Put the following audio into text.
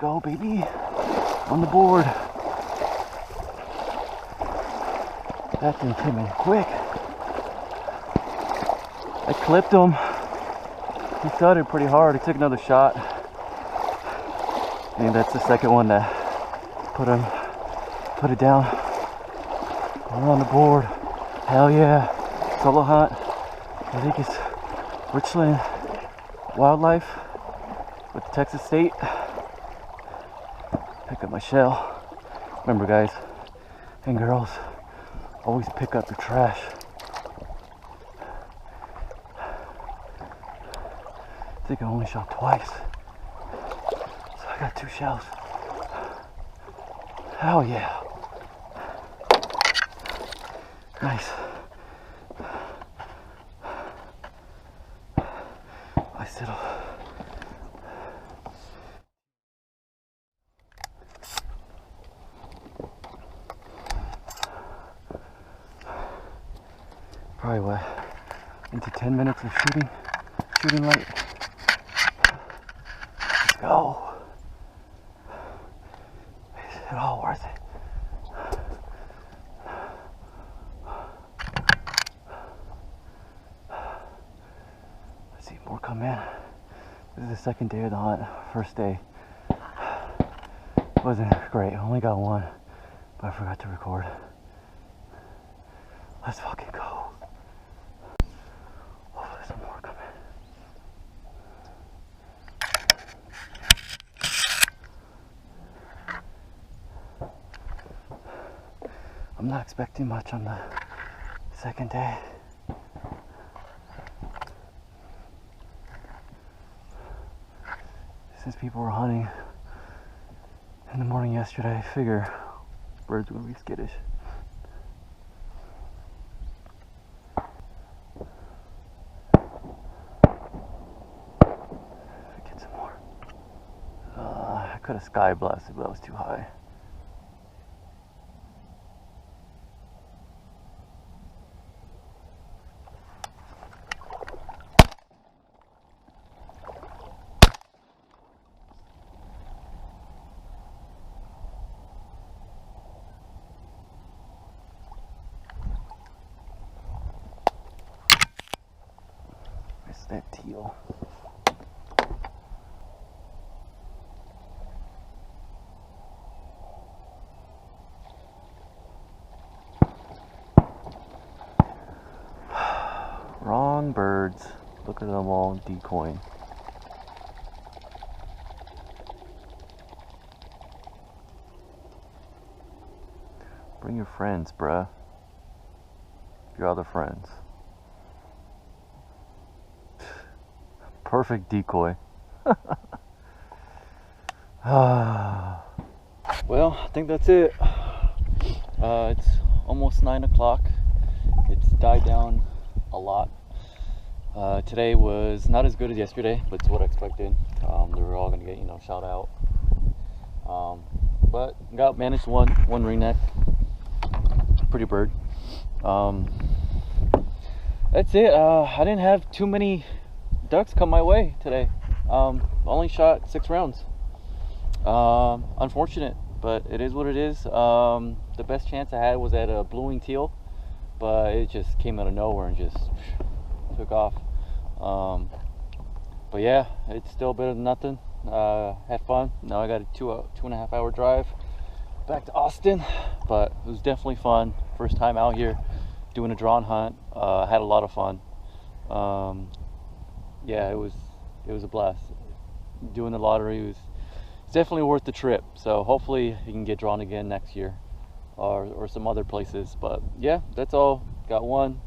go, baby. On the board. That thing came in quick. I clipped him. He thudded pretty hard. He took another shot. And that's the second one that put it down. We're on the board. Hell yeah. Solo hunt. I think it's Richland Wildlife with Texas State. Pick up my shell. Remember, guys and girls, always pick up your trash. I think I only shot twice, so I got 2 shells. Hell yeah. Nice. I still. Probably what? Into 10 minutes of shooting light. Let's go. Is it all worth it? Let's see more come in. This is the second day of the hunt. First day wasn't great. I only got 1, but I forgot to record. Let's fucking go. Hopefully some more come in. I'm not expecting much on the second day. Since people were hunting in the morning yesterday, I figure birds are gonna be skittish. Get some more. I could have sky blasted, but that was too high. That teal. Wrong birds. Look at them all decoying. Bring your friends, bruh. Your other friends. Perfect decoy. Well, I think that's it. It's almost 9 o'clock. It's died down a lot. Today was not as good as yesterday, but it's what I expected. They were all gonna get, shot out. But managed one ringneck. Pretty bird. That's it. I didn't have too many ducks come my way today. Only shot 6 rounds. Unfortunate, but it is what it is. The best chance I had was at a blue-wing teal, but it just came out of nowhere and just took off. But yeah, it's still better than nothing. Had fun. Now I got a 2.5 hour drive back to Austin, but it was definitely fun. First time out here doing a drawn hunt. Had a lot of fun. Yeah, it was a blast. Doing the lottery was definitely worth the trip. So hopefully you can get drawn again next year, or some other places. But yeah, that's all. Got one.